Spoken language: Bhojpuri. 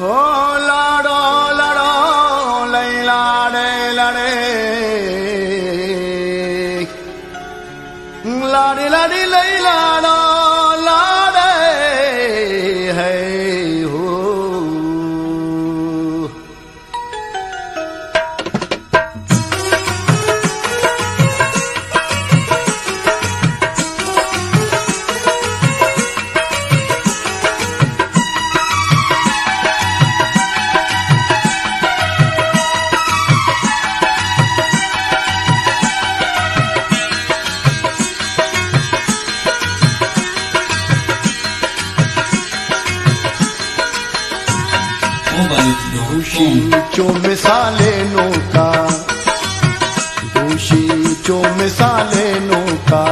ओ लाडो लाडो लई लाडे लाडे लाडी लाडी लई लाडो लाडे है हो। दूषी चो मिसाले नोका, दूषी चो मिसाले नोका।